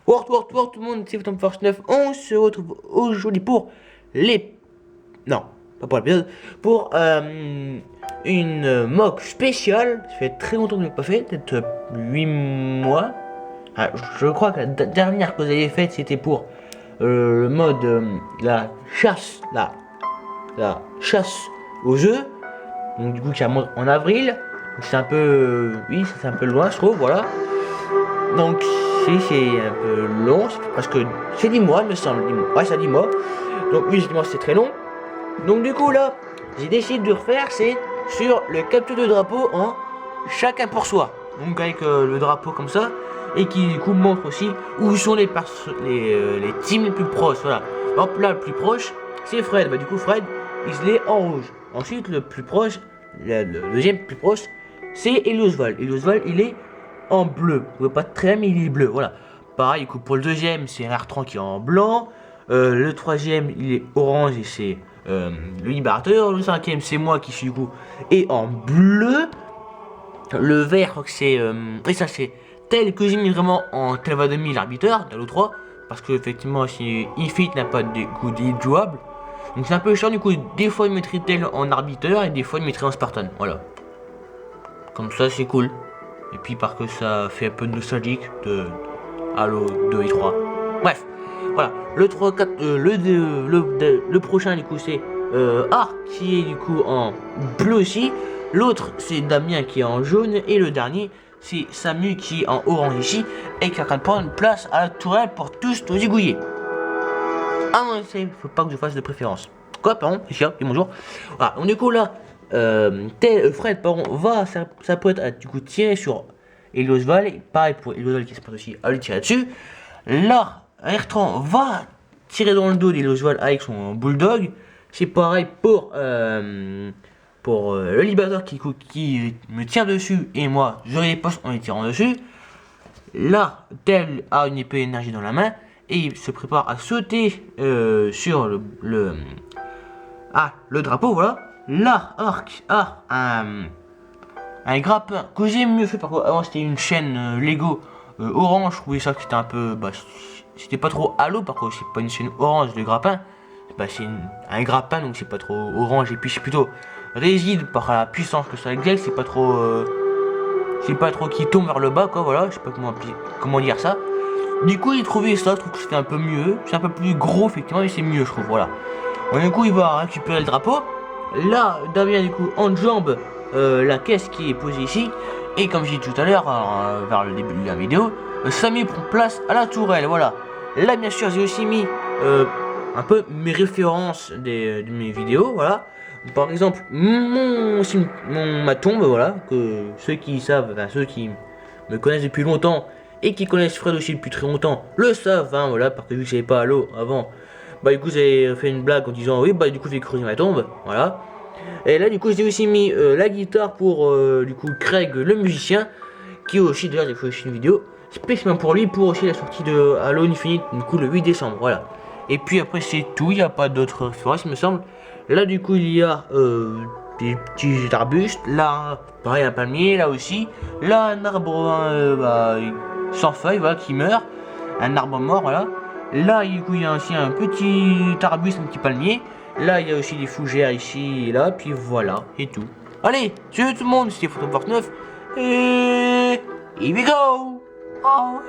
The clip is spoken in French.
Word, tout le monde, c'est Phantom Force 9. On se retrouve aujourd'hui pour les... Non, pas pour l'épisode. Pour une mock spéciale. Ça fait très longtemps que je l'ai pas fait, peut-être 8 mois. Ah, je crois que la dernière que vous avez faite, c'était pour le mode la chasse aux œufs. Donc du coup, qui remonte en avril. C'est un peu... oui, c'est un peu loin, je trouve, voilà. Donc, c'est un peu long, c'est presque... C'est 10 mois, il me semble. 10 mois. Ouais, c'est 10 mois. Donc, oui, 10 mois, c'est très long. Donc, du coup, là, j'ai décidé de refaire, c'est sur le capture de drapeau en chacun pour soi. Donc, avec le drapeau comme ça. Et qui, du coup, montre aussi où sont les teams les plus proches. Voilà. Hop, là, le plus proche, c'est Fred. Bah, du coup, Fred, il est en rouge. Ensuite, le plus proche, le deuxième plus proche, c'est Eliosval. Eliosval, il est en bleu. Vous voyez pas très mais il est bleu. Voilà. Pareil, du coup, pour le deuxième, c'est Rartran qui est en blanc. Le troisième, il est orange et c'est le libérateur. Le cinquième, c'est moi qui suis du coup et en bleu. Le vert, c'est et ça c'est tel que j'ai mis vraiment en tel va demi l'arbitre dans le 3 parce que effectivement si Ifit n'a pas de coup jouable. Donc c'est un peu chiant du coup. Des fois il mettrait tel en arbitre et des fois il mettrait en Spartan. Voilà. Comme ça c'est cool. Et puis parce que ça fait un peu nostalgique de Halo 2 et 3. Bref, voilà. Le 3, 4, le prochain du coup c'est Arc qui est du coup en bleu aussi. L'autre c'est Damien qui est en jaune. Et le dernier c'est Samu qui est en orange ici. Et qui est en train de prendre une place à la tourelle pour tous nous zigouiller. Ah non, faut pas que je fasse de préférence. Quoi, pardon, c'est chiant, et bonjour. Voilà, donc du coup là, Fred, pardon, va, ça peut être du coup tirer sur Eliosval, pareil pour Eliosval qui se passe aussi à lui tirer dessus. Là, Ayrton va tirer dans le dos d'Eliosval avec son bulldog. C'est pareil pour le libérateur qui me tire dessus et moi je riposte en lui tirant dessus. Là, Tel a une épée énergie dans la main et il se prépare à sauter sur le drapeau, voilà. Là, Arc a un grappin que j'ai mieux fait par contre. Avant c'était une chaîne Lego orange, je trouvais ça que c'était un peu... Bah, c'était pas trop Halo par contre, c'est pas une chaîne orange de grappin. Bah, c'est un grappin donc c'est pas trop orange et puis c'est plutôt rigide par la puissance que ça exerce, c'est pas trop qui tombe vers le bas quoi, voilà, je sais pas comment dire ça. Du coup, il trouvait ça, je trouve que c'était un peu mieux. C'est un peu plus gros, effectivement, mais c'est mieux, je trouve, voilà. Bon, du coup, il va récupérer le drapeau. Là, Damien, du coup, enjambe la caisse qui est posée ici. Et comme j'ai dit tout à l'heure, vers le début de la vidéo, Samy prend place à la tourelle, voilà. Là, bien sûr, j'ai aussi mis un peu mes références de mes vidéos, voilà. Par exemple, ma tombe, voilà, que ceux qui savent, enfin, ceux qui me connaissent depuis longtemps, et qui connaissent Fred aussi depuis très longtemps le savent, hein, voilà, parce que vu que j'avais pas Halo avant, bah du coup j'ai fait une blague en disant oui bah du coup j'ai creusé ma tombe, voilà. Et là du coup j'ai aussi mis la guitare pour du coup Craig le musicien, qui aussi d'ailleurs j'ai fait aussi une vidéo spécialement pour lui, pour aussi la sortie de Halo Infinite, du coup le 8 décembre, voilà. Et puis après c'est tout, il n'y a pas d'autres références il me semble. Là du coup il y a des petits arbustes, là pareil un palmier, là aussi, là un arbre sans feuilles, voilà, qui meurt, un arbre mort, voilà. Là, il y a aussi un petit arbuste, un petit palmier. Là, il y a aussi des fougères ici et là, puis voilà, et tout. Allez, salut tout le monde, c'était Phantom Force 9, et here we go. Oh.